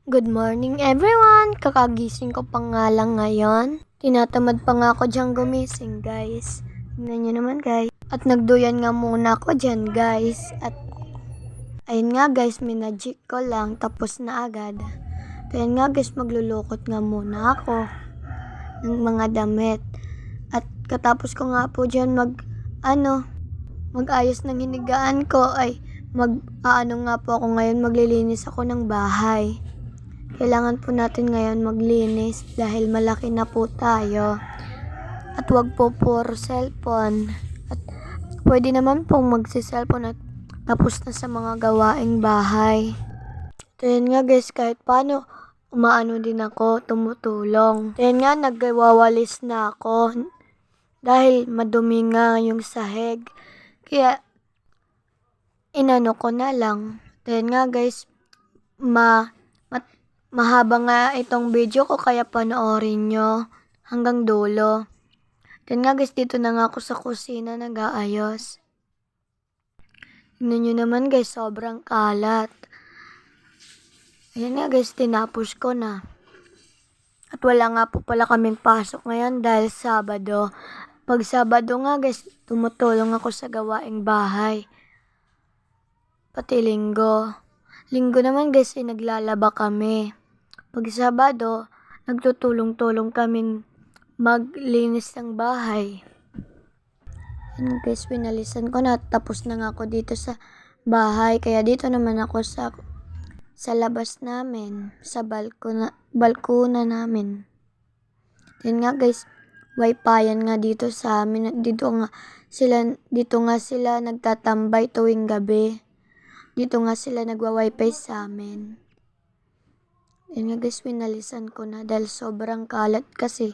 Good morning everyone! Kakagising ko pa nga lang ngayon. Tinatamad pa nga ako dyan gumising guys. Tingnan nyo naman guys. At nagduyan nga muna ako dyan guys. At ayun nga guys, minajik ko lang tapos na agad. Ayun nga guys, maglulukot nga muna ako ng mga damit. At katapos ko nga po dyan mag-ayos ng hinigaan ko ay nga po ako ngayon, maglilinis ako ng bahay. Kailangan po natin ngayon maglinis dahil malaki na po tayo. At wag po puro cellphone. At pwede naman pong magsi-cellphone at tapos na sa mga gawaing bahay. Ayun nga guys, kahit paano umaano din ako, tumutulong. Ayun nga, nagwawalis na ako dahil madumi nga yung sahig. Kaya inano ko na lang. Ayun nga guys, mahaba nga itong video ko kaya panoorin nyo hanggang dulo. Then nga guys, dito na nga ako sa kusina nag-aayos. Tignan nyo naman guys, sobrang kalat. Ayan nga guys, tinapos ko na. At wala nga po pala kaming pasok ngayon dahil Sabado. Pag Sabado nga guys, tumutulong ako sa gawaing bahay. Pati Linggo. Linggo naman guys, naglalaba kami. Pag Sabado, nagtutulong-tulong kaming maglinis ng bahay. Yan guys, pinalisan ko na. Tapos na nga ako dito sa bahay. Kaya dito naman ako sa labas namin. Sa balkona namin. Yan nga guys, wifi-yan nga dito sa amin. Dito nga sila nagtatambay tuwing gabi. Dito nga sila nagwa-wifi sa amin. Yan nga guys, pinalisan ko na dahil sobrang kalat kasi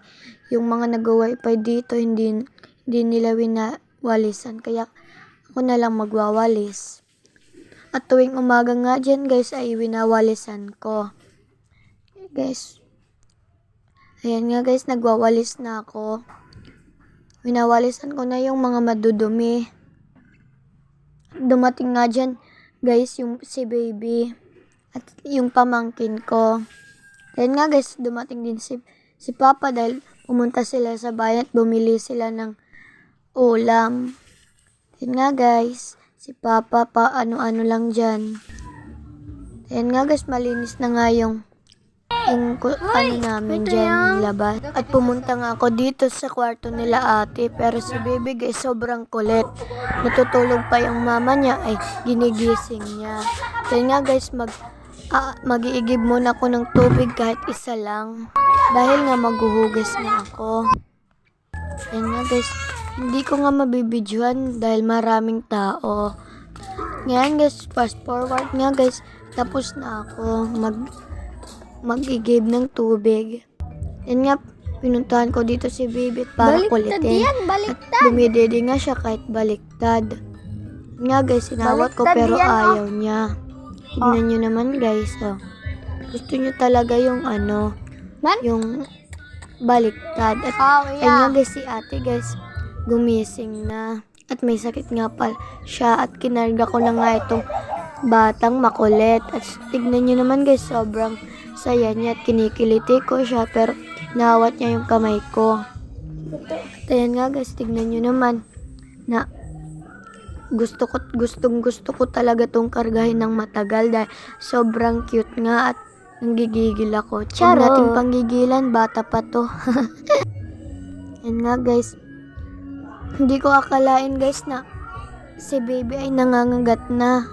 yung mga nagwa-wifi dito hindi nila winawalisan. Kaya ako na lang magwawalis. At tuwing umaga nga dyan guys ay winawalisan ko. Guys, ayan nga guys, nagwawalis na ako. Winawalisan ko na yung mga madudumi. Dumating nga dyan guys yung si baby at yung pamangkin ko. Ayan nga guys, dumating din si Papa dahil pumunta sila sa bayan at bumili sila ng ulam. Ayan nga guys, si Papa pa ano-ano lang dyan. Ayan nga guys, malinis na nga yung namin dyan, labas. At pumunta nga ako dito sa kwarto nila ate, pero si baby guys, sobrang kulit. Natutulog pa yung mama niya, ay ginigising niya. Ayan nga guys, mag-iigib muna ako ng tubig kahit isa lang. Dahil nga maghuhugas na ako. Ayan nga guys, hindi ko nga mabibidyohan dahil maraming tao. Ngayon guys, fast forward nga guys, tapos na ako mag-igib ng tubig. Yan nga, pinuntahan ko dito si baby para kulitin. At dumidede nga siya kahit baliktad. Nga guys, sinawat ko pero ayaw niya. Tignan nyo naman guys, oh. Gusto nyo talaga yung yung baliktad. At ayun nga guys, si ate guys, gumising na. At may sakit nga pala siya at kinarga ko na nga itong batang makulit. At tignan nyo naman guys, sobrang saya niya at kinikiliti ko siya pero nawat niya yung kamay ko. At ayan nga guys, tignan nyo naman na gusto ko talaga tong kargahin ng matagal dahil sobrang cute nga at nanggigigil ako. Huwag nating panggigilan, bata pa to. Ayan nga guys, hindi ko akalain guys na si baby ay nangangagat na.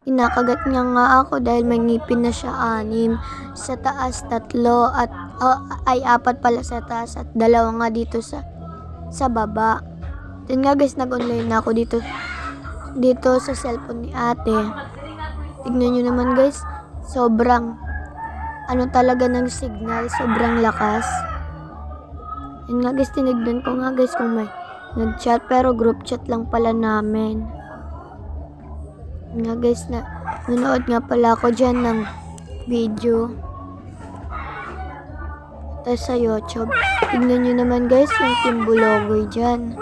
Inakagat niya nga ako dahil may ngipin na siya 6. Sa taas 3 at 4 pala sa taas at 2 nga dito sa baba. Then nga guys, nag-online na ako dito sa cellphone ni ate. Tignan nyo naman guys, sobrang talaga ng signal, sobrang lakas. Yan nga guys, tinignan ko nga guys kung may nag-chat pero group chat lang pala namin. Nga guys, nanood nga pala ako dyan ng video sa YouTube. Tignan nyo naman guys yung Timbulogoy dyan.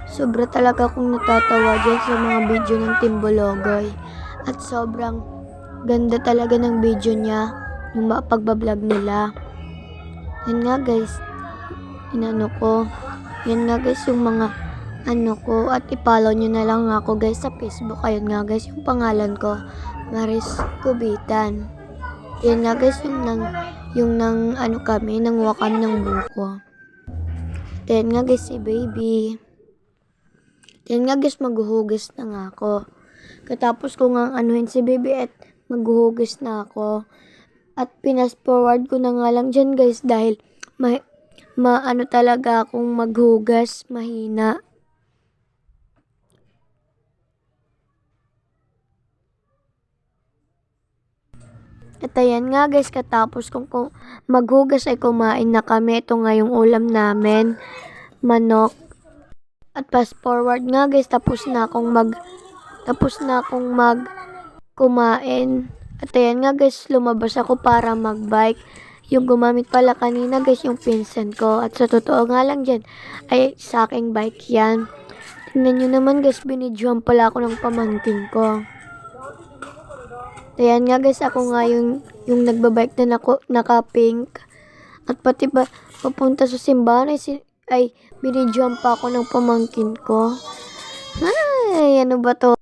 Sobra talaga akong natatawa dyan sa mga video ng Timbulogoy. At sobrang ganda talaga ng video niya, yung pagbablog nila. Yan nga guys, inano ko. Yan nga guys yung mga ano ko, at i-follow nyo na lang ako guys sa Facebook. Ayun nga guys yung pangalan ko, Maris Kubitan. Yan nga guys yung nang ano kami, nanguha kami ng buko. Yan nga guys si baby. Yan nga guys maghuhugas na nga ako. Katapos ko nga anuhin si baby at maghuhugas na ako. At pinas forward ko na nga lang dyan guys dahil maano talaga akong maghugas, mahina. At ayan nga guys, katapos kong maghugas ay kumain na kami. Ito nga yung ulam namin, manok. At fast forward nga guys, tapos na akong kumain. At ayan nga guys, lumabas ako para magbike. Yung gumamit pala kanina guys, yung pinsan ko. At sa totoo nga lang dyan, ay sa aking bike yan. Tingnan nyo naman guys, binidyohan pala ako ng pamangkin ko. Ayan nga guys, ako nga yung nagbabike na naka-pink. At pati ba papunta sa simbahan ay binidyohan pa ako ng pamangkin ko. Ay, ano ba to?